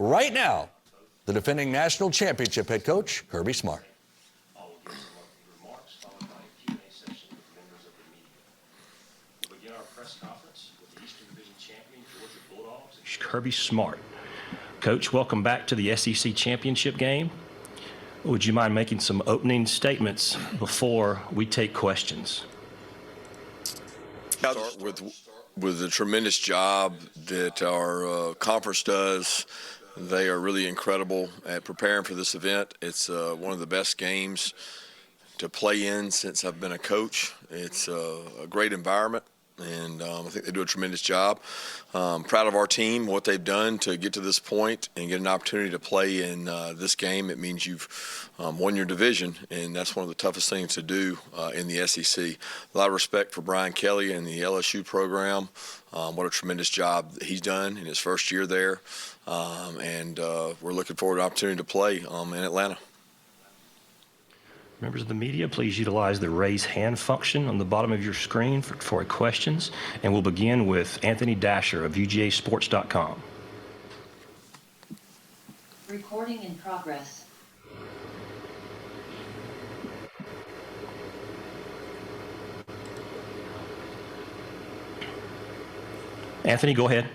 right now, the defending national championship head coach, Kirby Smart. Kirby Smart. Coach, welcome back to the SEC championship game. Would you mind making some opening statements before we take questions? I'll start with the tremendous job that our conference does. They are really incredible at preparing for this event. It's one of the best games to play in since I've been a coach. It's a great environment, and I think they do a tremendous job. Proud of our team, what they've done to get to this point and get an opportunity to play in this game. It means you've won your division, and that's one of the toughest things to do in the SEC. A lot of respect for Brian Kelly and the LSU program. What a tremendous job he's done in his first year there, and we're looking forward to the opportunity to play in Atlanta. Members of the media, please utilize the raise hand function on the bottom of your screen for questions. And we'll begin with Anthony Dasher of UGAsports.com. Recording in progress. Anthony, go ahead.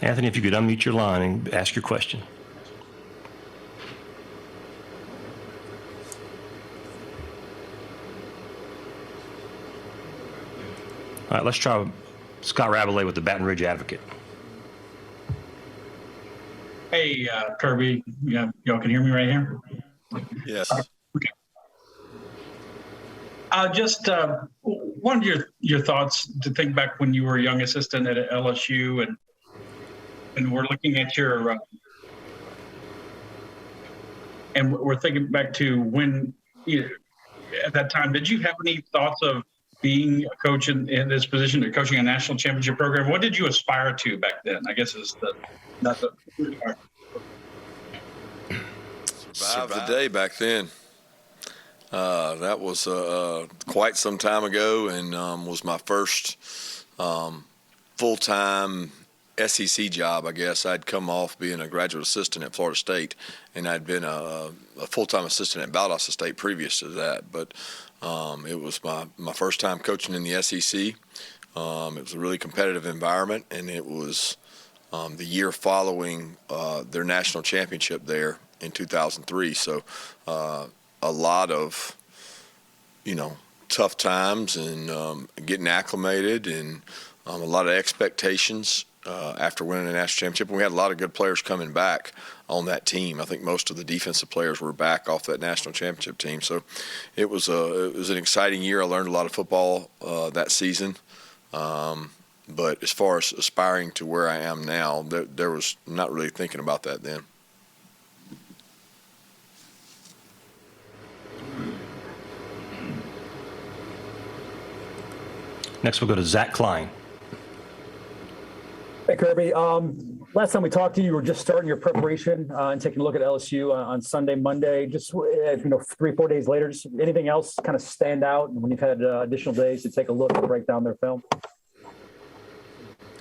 Anthony, if you could unmute your line and ask your question. All right, let's try Scott Rabelais with the Baton Rouge Advocate. Hey, Kirby, y'all can hear me right here? Yes. Okay. Just wanted your thoughts to think back when you were a young assistant at LSU, and we're looking at your and we're thinking back to when at that time, did you have any thoughts of being a coach in this position, or coaching a national championship program? What did you aspire to back then? I guess is not the Survive the day back then. That was quite some time ago, and was my first full-time SEC job, I guess. I'd come off being a graduate assistant at Florida State, and I'd been a full-time assistant at Valdosta State previous to that. But it was my first time coaching in the SEC. It was a really competitive environment, and it was the year following their national championship there in 2003. So a lot of, tough times and getting acclimated, and a lot of expectations after winning the national championship. And we had a lot of good players coming back on that team. I think most of the defensive players were back off that national championship team. So it was an exciting year. I learned a lot of football that season. But as far as aspiring to where I am now, there was not really thinking about that then. Next, we'll go to Zach Klein. Hey, Kirby. Last time we talked to you, you were just starting your preparation and taking a look at LSU on Sunday, Monday. Just 3-4 days later, just anything else kind of stand out when you've had additional days to take a look and break down their film?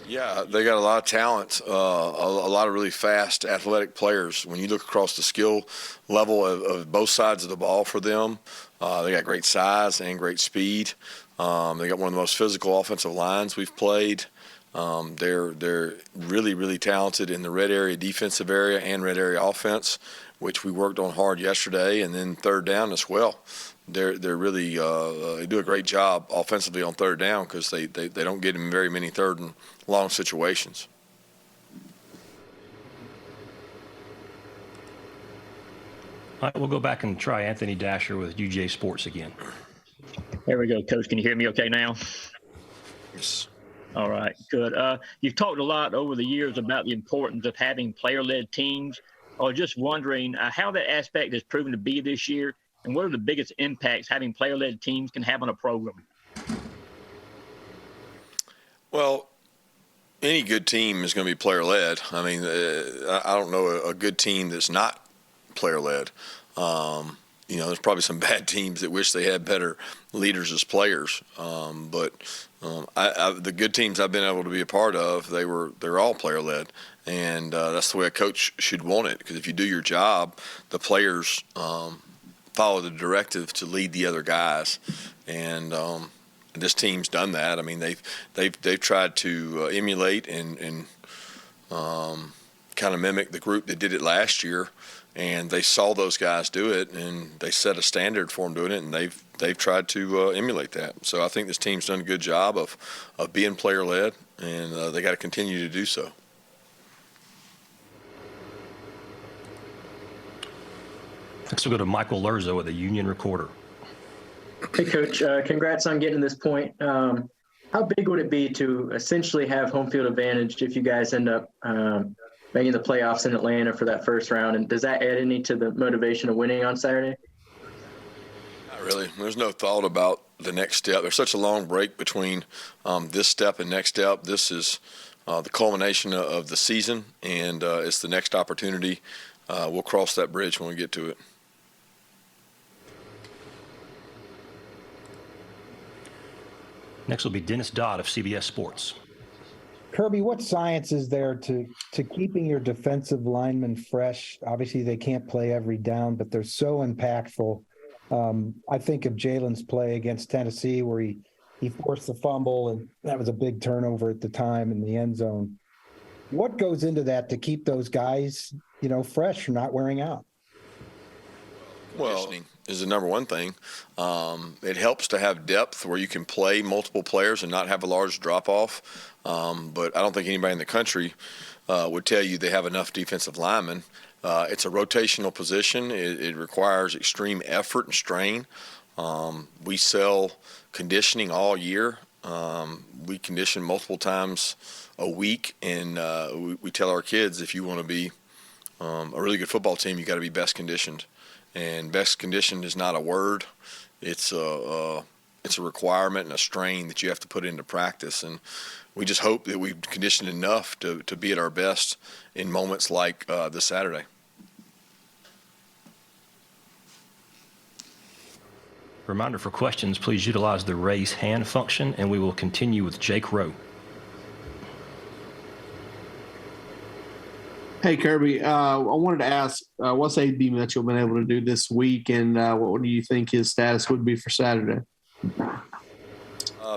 Yeah, they got a lot of talent, a lot of really fast, athletic players. When you look across the skill level of both sides of the ball for them, they got great size and great speed. They got one of the most physical offensive lines we've played. They're really, really talented in the red area defensive area and red area offense, which we worked on hard yesterday, and then third down as well. They're really they do a great job offensively on third down because they don't get in very many third and long situations. All right, we'll go back and try Anthony Dasher with UGA Sports again. There we go, Coach. Can you hear me okay now? Yes. All right, good. You've talked a lot over the years about the importance of having player-led teams. I was just wondering how that aspect has proven to be this year, and what are the biggest impacts having player-led teams can have on a program? Well, any good team is going to be player-led. I mean, I don't know a good team that's not player-led. there's probably some bad teams that wish they had better leaders as players. But the good teams I've been able to be a part of, they're all player led, and that's the way a coach should want it. Because if you do your job, the players follow the directive to lead the other guys, and this team's done that. I mean, they've tried to emulate and kind of mimic the group that did it last year. And they saw those guys do it, and they set a standard for them doing it, and they've tried to emulate that. So I think this team's done a good job of being player-led, and they got to continue to do so. Next we'll go to Michael Lurzo at the Union Recorder. Hey, Coach. Congrats on getting to this point. How big would it be to essentially have home field advantage if you guys end up making the playoffs in Atlanta for that first round? And does that add any to the motivation of winning on Saturday? Not really. There's no thought about the next step. There's such a long break between this step and next step. This is the culmination of the season, and it's the next opportunity. We'll cross that bridge when we get to it. Next will be Dennis Dodd of CBS Sports. Kirby, what science is there to keeping your defensive linemen fresh? Obviously, they can't play every down, but they're so impactful. I think of Jalen's play against Tennessee where he forced the fumble, and that was a big turnover at the time in the end zone. What goes into that to keep those guys, fresh and not wearing out? Well, is the number one thing. It helps to have depth where you can play multiple players and not have a large drop-off. But I don't think anybody in the country would tell you they have enough defensive linemen. It's a rotational position. It requires extreme effort and strain. We sell conditioning all year. We condition multiple times a week, and we tell our kids if you want to be a really good football team, you got to be best conditioned. And best conditioned is not a word. It's a requirement and a strain that you have to put into practice. And we just hope that we've conditioned enough to be at our best in moments like this Saturday. Reminder for questions, please utilize the raise hand function, and we will continue with Jake Rowe. Hey, Kirby, I wanted to ask, what's A.B. Mitchell been able to do this week, and what do you think his status would be for Saturday?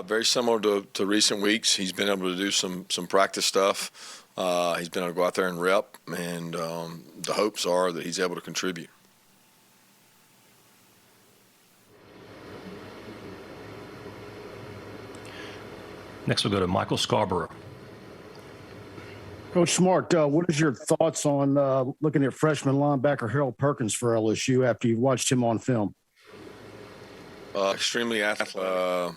Very similar to recent weeks. He's been able to do some practice stuff. He's been able to go out there and rep, and the hopes are that he's able to contribute. Next we'll go to Michael Scarborough. Coach Smart, what is your thoughts on looking at freshman linebacker Harold Perkins for LSU after you've watched him on film? Extremely athletic,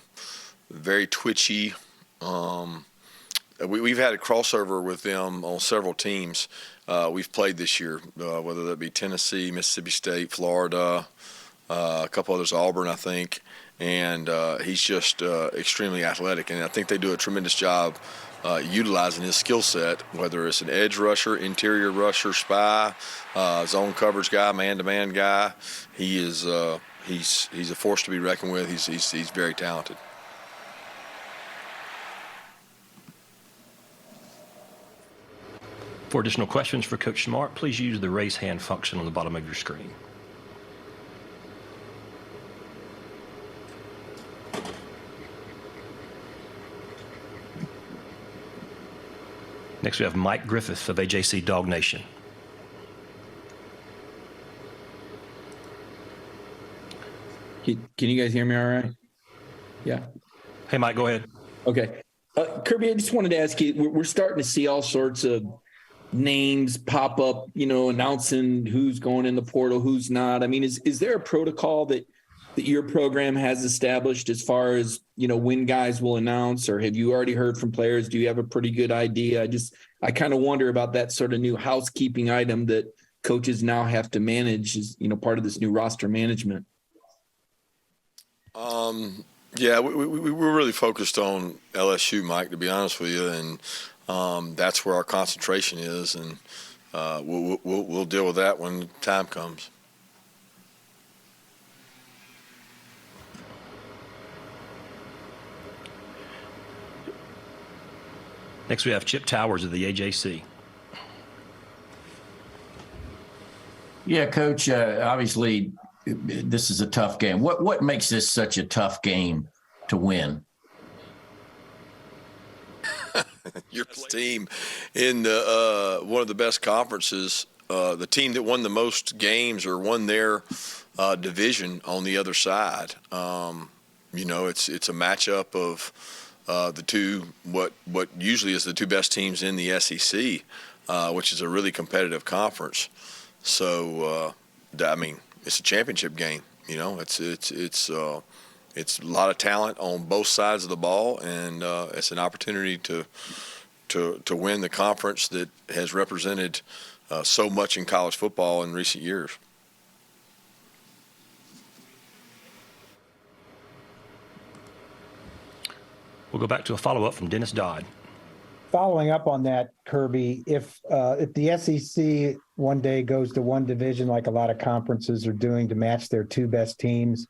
very twitchy. We've had a crossover with them on several teams we've played this year, whether that be Tennessee, Mississippi State, Florida, a couple others, Auburn, I think. And he's just extremely athletic, and I think they do a tremendous job utilizing his skill set, whether it's an edge rusher, interior rusher, spy, zone coverage guy, man-to-man guy. He is he's a force to be reckoned with. He's very talented. For additional questions for Coach Smart, please use the raise hand function on the bottom of your screen. Next, we have Mike Griffith of AJC Dog Nation. Can you guys hear me all right? Yeah. Hey, Mike, go ahead. Okay. Kirby, I just wanted to ask you, we're starting to see all sorts of names pop up, announcing who's going in the portal, who's not. I mean, is there a protocol that your program has established as far as, when guys will announce, or have you already heard from players? Do you have a pretty good idea? I kind of wonder about that sort of new housekeeping item that coaches now have to manage as, part of this new roster management. Yeah, we're really focused on LSU, Mike, to be honest with you, and that's where our concentration is, and we'll deal with that when time comes. Next, we have Chip Towers of the AJC. Yeah, Coach, obviously this is a tough game. What makes this such a tough game to win? Your team in the one of the best conferences, the team that won the most games or won their division on the other side. It's a matchup of the two what usually is the two best teams in the SEC, which is a really competitive conference. So it's a championship game. It's a lot of talent on both sides of the ball, and it's an opportunity to win the conference that has represented so much in college football in recent years. We'll go back to a follow-up from Dennis Dodd. Following up on that, Kirby, if the SEC one day goes to one division like a lot of conferences are doing to match their two best teams,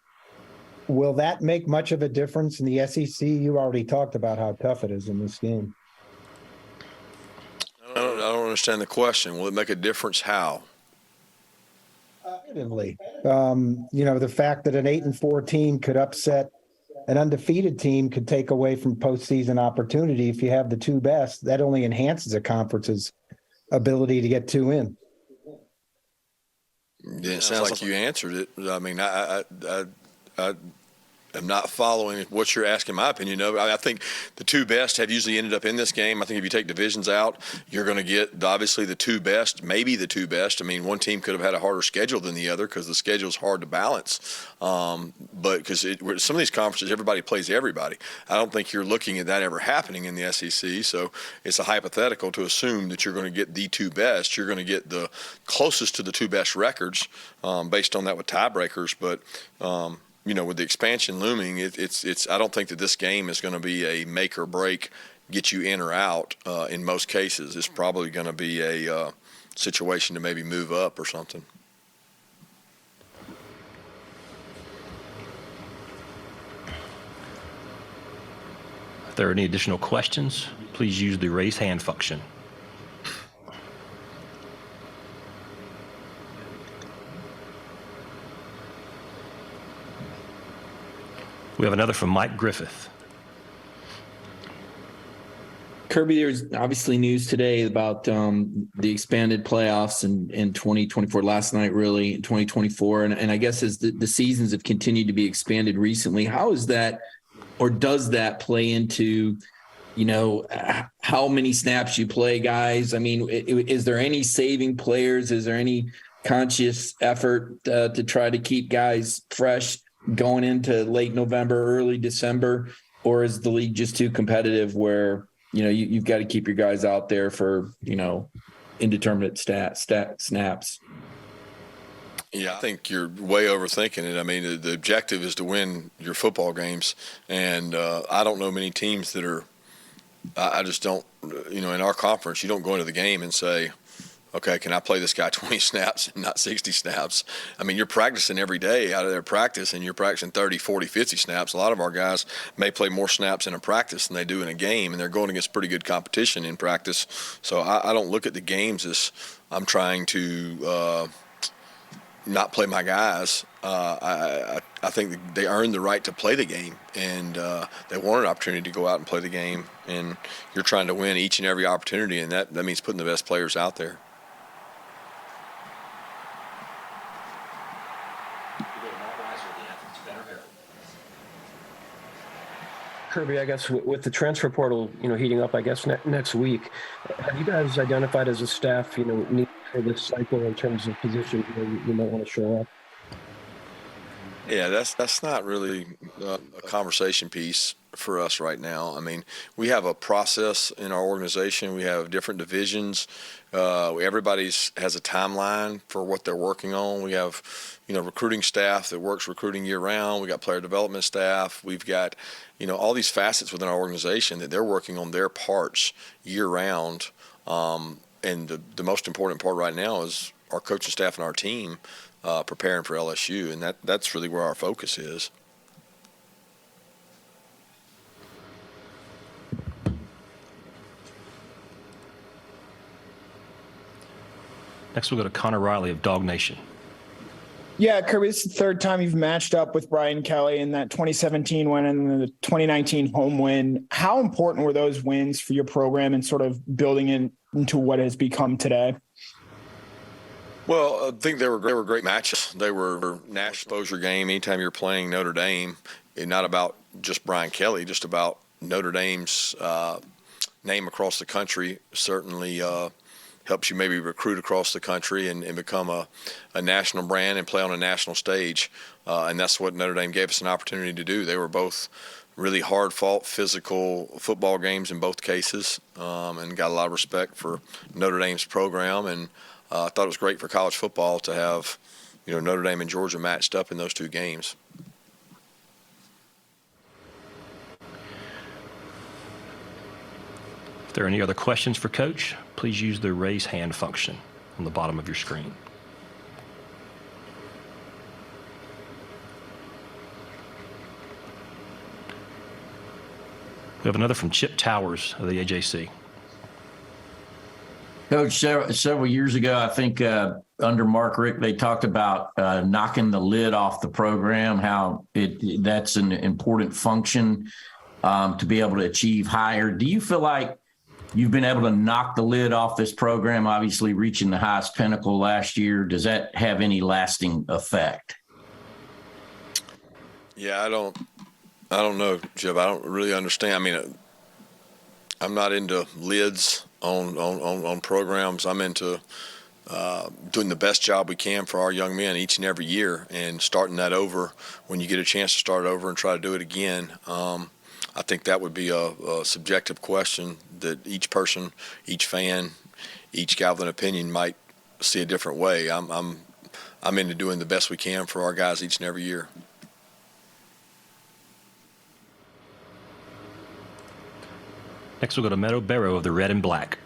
will that make much of a difference in the SEC? You already talked about how tough it is in this game. I don't understand the question. Will it make a difference? How? Competitively, the fact that an 8-4 team could upset an undefeated team could take away from postseason opportunity. If you have the two best, that only enhances a conference's ability to get two in. Yeah, it sounds like you answered it. I mean, I'm not following what you're asking my opinion of. I think the two best have usually ended up in this game. I think if you take divisions out, you're going to get obviously the two best, maybe the two best. I mean, one team could have had a harder schedule than the other because the schedule is hard to balance. But because some of these conferences, everybody plays everybody. I don't think you're looking at that ever happening in the SEC. So it's a hypothetical to assume that you're going to get the two best. You're going to get the closest to the two best records based on that with tiebreakers. But with the expansion looming, it's. I don't think that this game is going to be a make or break, get you in or out. In most cases, it's probably going to be a situation to maybe move up or something. If there are any additional questions, please use the raise hand function. We have another from Mike Griffith. Kirby, there's obviously news today about the expanded playoffs in 2024, last night really, in 2024. And I guess as the seasons have continued to be expanded recently, how is that, or does that play into, how many snaps you play, guys? I mean, is there any saving players? Is there any conscious effort to try to keep guys fresh going into late November, early December, or is the league just too competitive where, you've got to keep your guys out there for, indeterminate snaps? Yeah, I think you're way overthinking it. I mean, the objective is to win your football games, and I don't know many teams that are – I just don't – in our conference, you don't go into the game and say, okay, can I play this guy 20 snaps and not 60 snaps? I mean, you're practicing every day out of their practice, and you're practicing 30, 40, 50 snaps. A lot of our guys may play more snaps in a practice than they do in a game, and they're going against pretty good competition in practice. So I don't look at the games as I'm trying to not play my guys. I think they earned the right to play the game, and they want an opportunity to go out and play the game, and you're trying to win each and every opportunity, and that means putting the best players out there. Kirby, I guess with the transfer portal, heating up, I guess next week, have you guys identified as a staff, need for this cycle in terms of position where you might want to show up? Yeah, that's not really a conversation piece for us right now. I mean, we have a process in our organization. We have different divisions. Everybody has a timeline for what they're working on. We have, recruiting staff that works recruiting year round. We got player development staff. We've got, all these facets within our organization that they're working on their parts year round. And the most important part right now is our coaching staff and our team preparing for LSU, and that's really where our focus is. Next, we'll go to Connor Riley of Dog Nation. Yeah, Kirby, this is the third time you've matched up with Brian Kelly in that 2017 win and the 2019 home win. How important were those wins for your program and sort of building it into what has become today? Well, I think they were great matches. They were national exposure game. Anytime you're playing Notre Dame, it's not about just Brian Kelly, just about Notre Dame's name across the country. Certainly helps you maybe recruit across the country and become a national brand and play on a national stage. And that's what Notre Dame gave us an opportunity to do. They were both really hard-fought, physical football games in both cases, and got a lot of respect for Notre Dame's program. And I thought it was great for college football to have, Notre Dame and Georgia matched up in those two games. If there are any other questions for Coach, please use the raise hand function on the bottom of your screen. We have another from Chip Towers of the AJC. Coach, several years ago, I think under Mark Richt, they talked about knocking the lid off the program, how that's an important function to be able to achieve higher. Do you feel like you've been able to knock the lid off this program, obviously reaching the highest pinnacle last year? Does that have any lasting effect? Yeah, I don't know, Chip. I don't really understand. I mean, I'm not into lids on programs. I'm into doing the best job we can for our young men each and every year, and starting that over when you get a chance to start over and try to do it again. I think that would be a subjective question that each person, each fan, each guy with an opinion might see a different way. I'm into doing the best we can for our guys each and every year. Next, we'll go to Meadow Barrow of the Red and Black.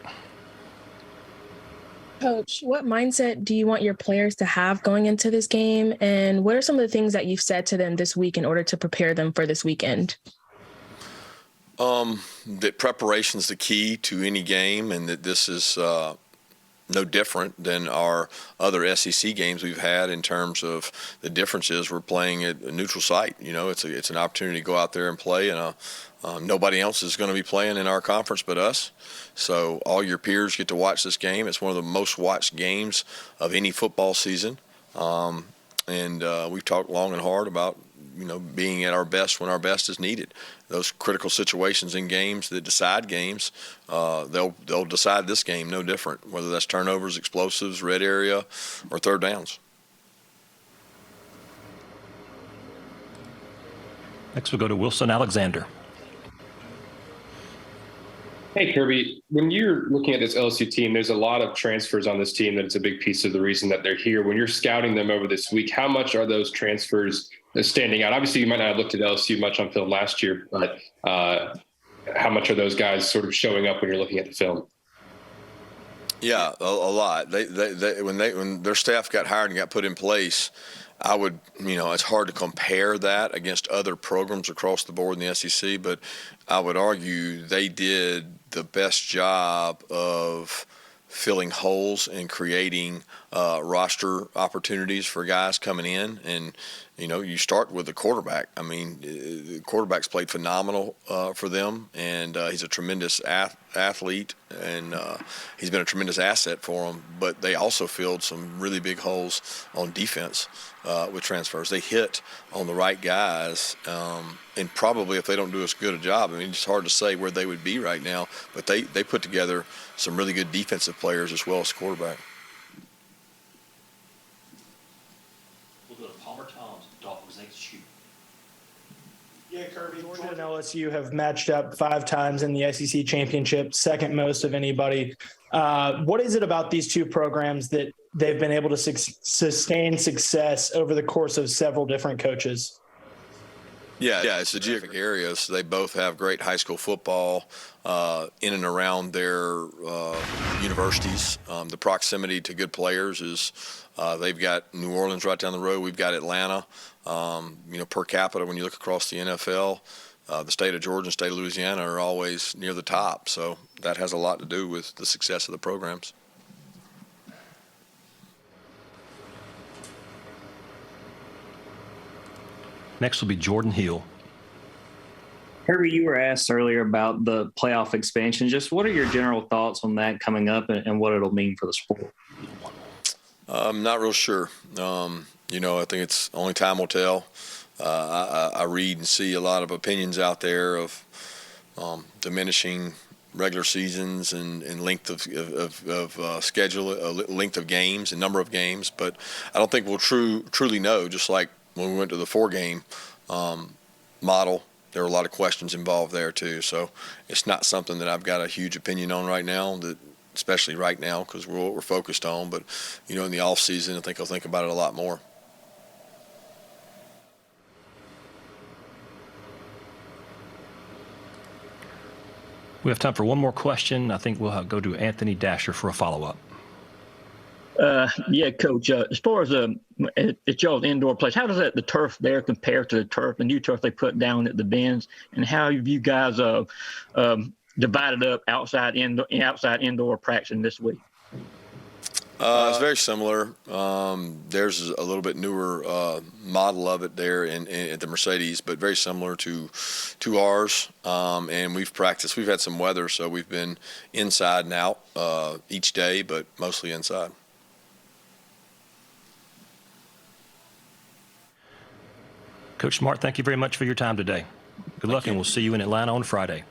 Coach, what mindset do you want your players to have going into this game? And what are some of the things that you've said to them this week in order to prepare them for this weekend? That preparation is the key to any game, and that this is no different than our other SEC games we've had in terms of the differences. We're playing at a neutral site. It's an opportunity to go out there and play, and nobody else is going to be playing in our conference but us. So all your peers get to watch this game. It's one of the most watched games of any football season. And we've talked long and hard about, being at our best when our best is needed. Those critical situations in games that decide games, they'll decide this game no different, whether that's turnovers, explosives, red area, or third downs. Next, we'll go to Wilson Alexander. Hey, Kirby, when you're looking at this LSU team, there's a lot of transfers on this team that it's a big piece of the reason that they're here. When you're scouting them over this week, how much are those transfers standing out? Obviously, you might not have looked at LSU much on film last year, but how much are those guys sort of showing up when you're looking at the film? Yeah, a lot. When their staff got hired and got put in place, I would, it's hard to compare that against other programs across the board in the SEC, but I would argue they did the best job of filling holes and creating roster opportunities for guys coming in. And, you start with the quarterback. I mean, the quarterback's played phenomenal for them, and he's a tremendous athlete, and he's been a tremendous asset for them. But they also filled some really big holes on defense with transfers. They hit on the right guys, and probably if they don't do as good a job, it's hard to say where they would be right now, but they put together some really good defensive players as well as quarterback. We'll go to Palmer Thomas, Dalton's HQ. Yeah, Kirby, Georgia and LSU have matched up 5 times in the SEC championship, second most of anybody. What is it about these two programs that they've been able to sustain success over the course of several different coaches? Yeah, it's the geographic areas. They both have great high school football in and around their universities. The proximity to good players is they've got New Orleans right down the road. We've got Atlanta. Per capita, when you look across the NFL, the state of Georgia and state of Louisiana are always near the top. So that has a lot to do with the success of the programs. Next will be Jordan Hill. Kirby, you were asked earlier about the playoff expansion. Just what are your general thoughts on that coming up and what it'll mean for the sport? I'm not real sure. I think it's only time will tell. I read and see a lot of opinions out there of diminishing regular seasons and length of schedule, length of games and number of games. But I don't think we'll truly know. Just like when we went to the 4-game model, there were a lot of questions involved there too. So it's not something that I've got a huge opinion on right now, especially right now because we're what we're focused on. But in the off season, I think I'll think about it a lot more. We have time for one more question. I think we'll go to Anthony Dasher for a follow-up. Yeah, Coach. As far as at y'all's indoor place, how does the turf there compare to the new turf they put down at the Bends, and how have you guys divided up outside indoor practicing this week? It's very similar. There's a little bit newer model of it there at the Mercedes, but very similar to ours. And we've practiced. We've had some weather, so we've been inside and out each day, but mostly inside. Coach Smart, thank you very much for your time today. Good luck, and we'll see you in Atlanta on Friday.